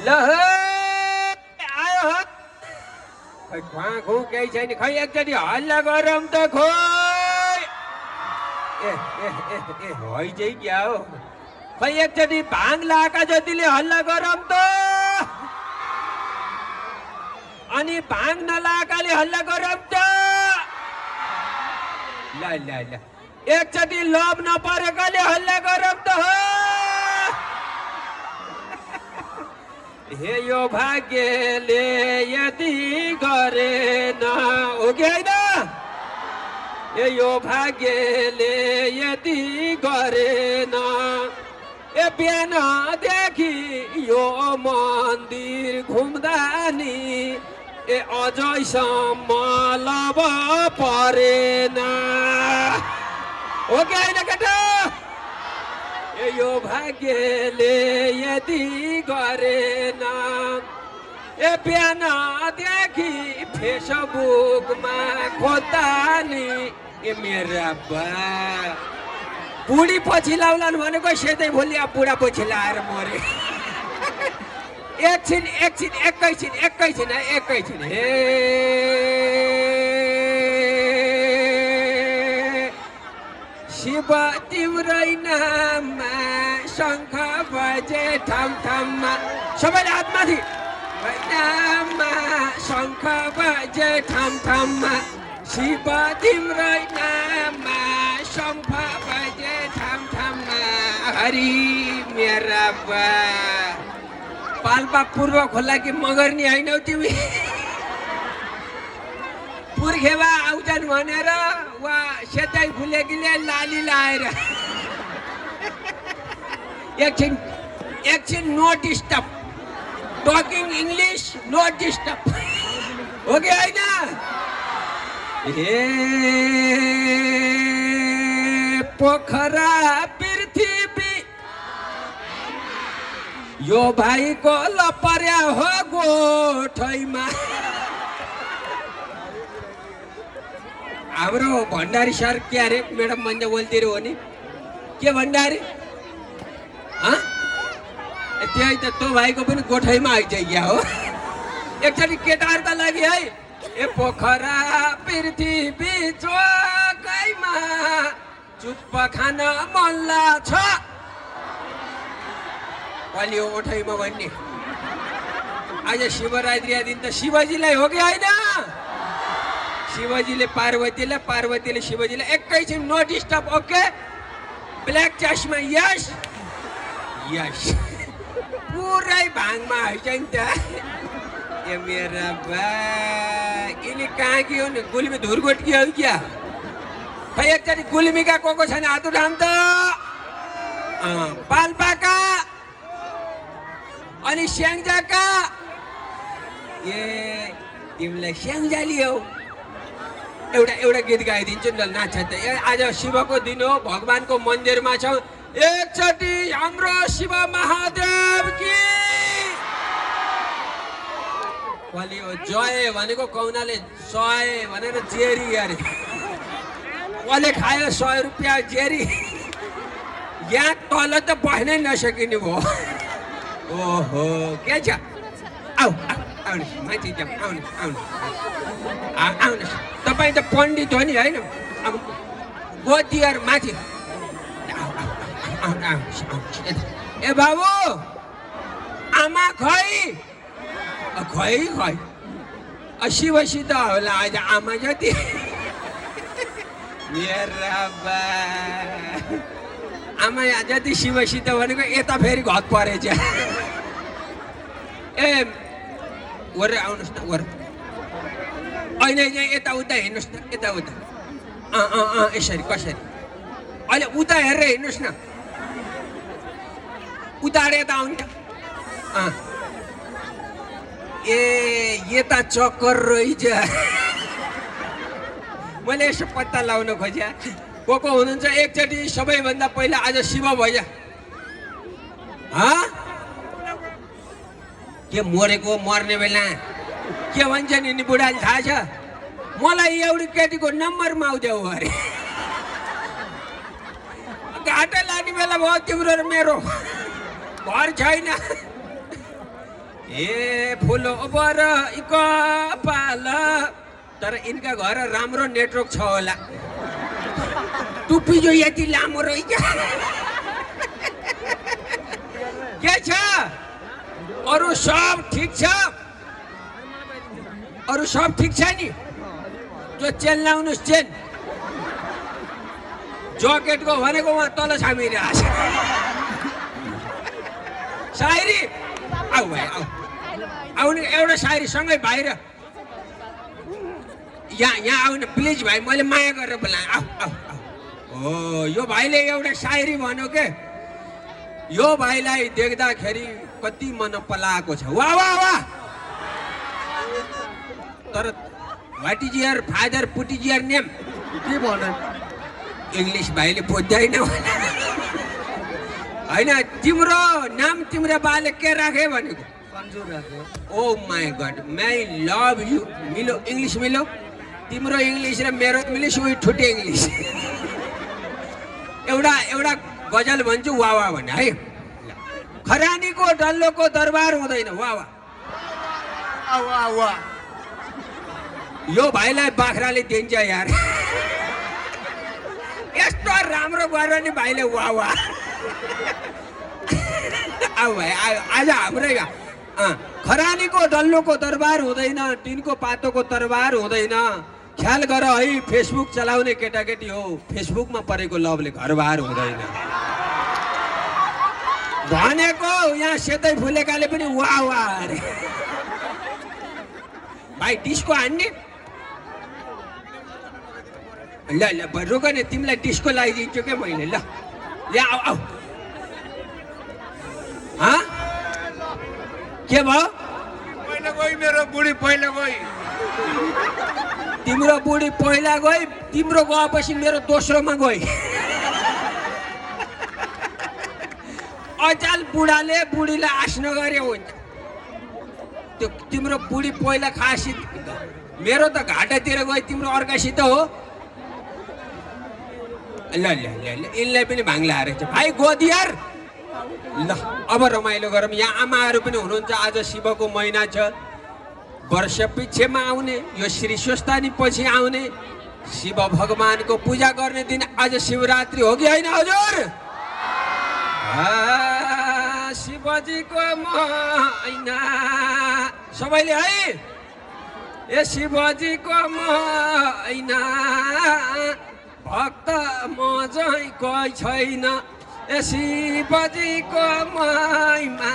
ल आयो खै खुवाखु केही छैन खै एकचोटि हल्ला गरौँ त खोइ ए ए ए ए होइ चाहिँ क्या हो खै एकचोटि भाङ लाका जतिले हल्ला गरौँ त अनि भाङ नलाकाले हल्ला गरौँ त ल ल ल एकचोटि लोभ नपरेकाले हल्ला गरौँ त हो हे यो भाग्यले यति गरेन हो कि होइन ए यो भाग्यले यति गरेन ए बिहानदेखि यो मन्दिर घुम्दा नि ए अझैसम्म लब परेन हो कि होइन केटा ए यो भाग्यले यति गरेन ए बिहानदेखि फेसबुकमा खोज्दा नि ए मेरा बा बुढी पछि लाउलान् भनेको सेतै भोलि अब बुढा पछि लाएर मरे एकैछिन हे शिव तिम्रै नाममा शङ्ख बजे ठाउँ ठाउँमा सबैले हात माथि नाममा शङ्ख बजे ठाउँ ठाउँमा शिव तिम्रै नाममा शङ्ख बजे ठाउँ ठाउँमा हरि मेरा बा पाल्पा पूर्व खोला कि मगर्नी होइनौ तिमी पुर्खेवा आउँछन् भनेर वा सेतै फुलेकीले लाली लाएर एकछिन no disturb talking English no disturb हो कि होइन ए पोखरा पृथ्वी यो भाइको लपर्या हो गोठैमा हाम्रो भण्डारी सर क्या अरे मैडम भन्छ बोल्दै हो नि के भण्डारी त्यही त तँ भाइको पनि गोठैमा आइसक्यो हो एकचोटि केटाहरूका लागि है ए पोखरा पृथ्वी चोकैमा चुप्प खान मन लाग्छ अलि ओठैमा भन्ने आज शिवरात्रिका दिन त शिवजीलाई हो कि होइन शिवजीले पार्वतीलाई पार्वतीले शिवजीलाई एकैछिन नो डिस्टर्ब ओके ब्ल्याक चस्मा यस यस पुरै भाङमा होइन नि त ए मेरा बा यिनी कहाँ कि हो नि गुल्मी धुरकोट कि हो क्या खै एकचोटि गुल्मीका को छैन हात उठाउँ त पाल्पाका अनि स्याङ्जाका ए तिमीलाई स्याङ्जाली हौ एउटा गीत गाइदिन्छु नि नाच त आज शिवको दिन हो भगवानको मन्दिरमा छौँ एकचोटि हाम्रो शिव महादेव कि अलि जय भनेको कौनाले 100 भनेर जेरी अरे कसले खायो 100 रुपियाँ जेरी यहाँ तल त बस्नै नसकिने भयो ओहो के छ आऊ आउनुहोस् माथि जाउँ आउनुहोस् तपाईँ त पण्डित हो नि होइन अब गोदियर माथि ए बाबु आमा खै खै खै शिवसित होला आज आमा जति मेरा बा आमा जति शिवसित भनेको यता फेरि घत परेछ ए वर आउनुहोस् न वर अहिले चाहिँ यताउता हेर्नुहोस् न यताउता यसरी कसरी अहिले उता हेरेर हिँड्नुहोस् न उताएर यता आउनु ए यता चक्कर रहेछ मैले यसो पत्ता लाउन खोजेँ को हुनुहुन्छ एकचोटि सबैभन्दा पहिला आज शिव भैया के मरेको मर्ने बेला के भन्छ नि बुढाले थाहा छ मलाई एउटी केटीको नम्बरमा आउँथ्यो अरे घाटा लाग्ने बेला भयो तिम्रो र मेरो घर छैन ए फुलो बर कपाल तर यिनका घर राम्रो नेटवर्क छ होला टुप्पी जो यति लामो रहेछ के छ अरु सब ठीक छ अरु सब ठीक छ नि जो चेन लाउनुस् चेन जकेटको भनेको उहाँ तल छामिरहेछ सायरी आऊ भाइ आऊ आउनु एउटा सायरी सँगै बाहिर यहाँ आउनु प्लिज भाइ मैले माया गरेर बोलाएँ आऊ आऊ आऊ हो यो भाइले एउटा सायरी भन्यो के यो भाइलाई देख्दाखेरि कति मन पलाएको छ वाह वाह वाह तर what is your father put is your name के भन्नु इंग्लिश भाइले बुझ्दैन होइन तिम्रो नाम तिम्रो बाले के राखे भनेको सन्जु राख्यो oh my god my love you मिलो इंग्लिश मिलो तिम्रो इंग्लिश र मेरो इंग्लिश उही ठुटे इंग्लिश एउटा गजल भन्छु वाह वाह भन्ने है खरानीको डल्लोको दरबार हुँदैन वाह वाह वाह वाह यो भाइलाई बाख्राले दिन्छ यार यस्तो राम्रो गरेर नि भाइले वाह वाह आऊ भाइ आज हाम्रै खरानीको डल्लोको दरबार हुँदैन टिनको पातोको तरबार हुँदैन ख्याल गर है फेसबुक चलाउने केटाकेटी हो फेसबुकमा परेको लभले घरबार हुँदैन भनेको यहाँ सेतै फुलेकाले पनि वाह वाह अरे भाइ डिस्को हान्ने ल ल रोक नि तिमीलाई डिस्को लगाइदिन्छु क्या मैले ल आऊ आऊ के भयो पहिला गई मेरो बुढी पहिला गई तिम्रो बुढी पहिला गई तिम्रो गएपछि मेरो दोस्रोमा गई अचाल बुढाले बुढीलाई आस्न गरे हुन्छ त्यो तिम्रो बुढी पहिला खासी मेरो त घाटातिर गई तिम्रो अर्कासित हो ल ल ल यिनलाई पनि भाङ्ला रहेछ भाइ गोदियार ल अब रमाइलो गरौँ यहाँ आमाहरू पनि हुनुहुन्छ आज शिवको महिना छ वर्ष पिछेमा आउने यो श्री स्वस्थानी पछि आउने शिव भगवानको पूजा गर्ने दिन आज शिवरात्रि हो कि होइन हजुर शिवजीको महिना सबैले है ए शिवजीको महिना भक्त म चाहिँ कोही छैन ए शिवजीको महिमा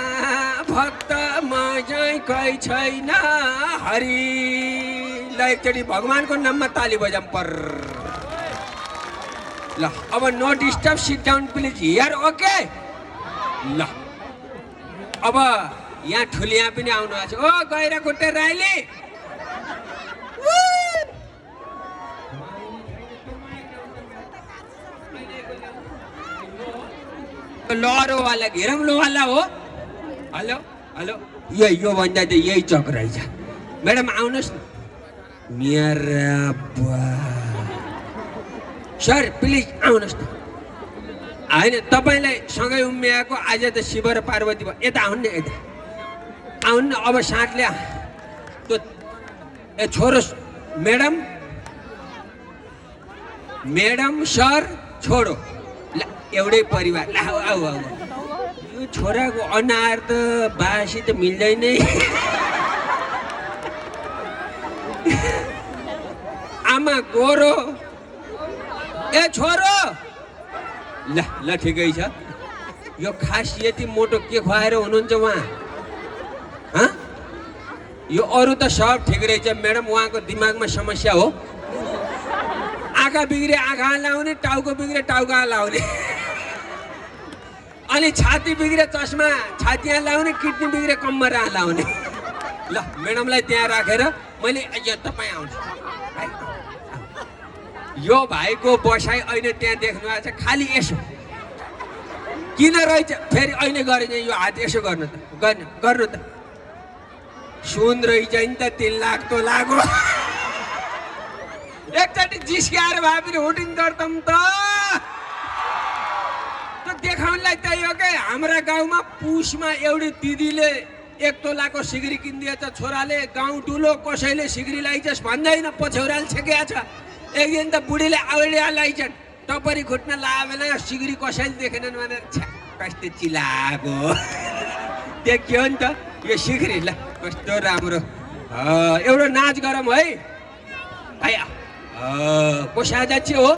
भक्त म चाहिँ कोही छैन हरि ल एकचोटि भगवानको नाममा ताली बजाऊँ पर ल अब no disturb sit down please here okay ल अब यहाँ ठुलिया पनि आउनु भएको छ ओ गैराकोटे राईले लहरोवाला घेरौँलोवाला हो हेलो हेलो यो भन्दा त यही चक रहेछ म्याडम आउनुहोस् न मेरा सर प्लिज आउनुहोस् न होइन तपाईँलाई सँगै उम्मिएको आज त शिव र पार्वती भयो यता आउनु न यता आउनु न अब साथले त्यो ए छोरो म्याडम म्याडम सर छोरो ल एउटै परिवार ल आऊ आऊ आऊ यो छोराको अनुहार त बासित मिल्दैन आमा गोरो ए छोरो ल ल ठिकै छ यो खास यति मोटो के खुवाएर हुनुहुन्छ उहाँ यो अरू त सब ठिक रहेछ म्याडम उहाँको दिमागमा समस्या हो आँखा बिग्रे आँखा लाउने टाउको बिग्रे टाउका लाउने अनि छाती बिग्रे चस्मा छातीमा लाउने किडनी बिग्रे कम्मर लाउने ल म्याडमलाई त्यहाँ राखेर मैले यो तपाईँ आउँछु यो भाइको बसाइ अहिले त्यहाँ देख्नु भएको छ खालि यसो किन रहेछ फेरि अहिले गरेछ यो हात यसो गर्नु त गर्नु त सुन रहेछ नि त 3 लाख तो लाग्यो एकचोटि जिस्क्याएर भए पनि हुटिङ गर्छौँ त त्यो देखाउनलाई त यो के हाम्रा गाउँमा पुसमा एउटी दिदीले 1 तोलाको सिग्री किनिदिएछ छोराले गाउँ ठुलो कसैले सिग्री लाइछस् भन्दैन पछौराले छेकेको छ एक दिन त बुढीले आउडिया लाइछन् टपरी खुट्न लायो बेला सिग्री कसैले देखेनन् भनेर छ्या कस्तो चिलाएको देखियो नि त यो सिग्री ल कस्तो राम्रो एउटा नाच गरौँ है भाइ को साझा चाहिँ हो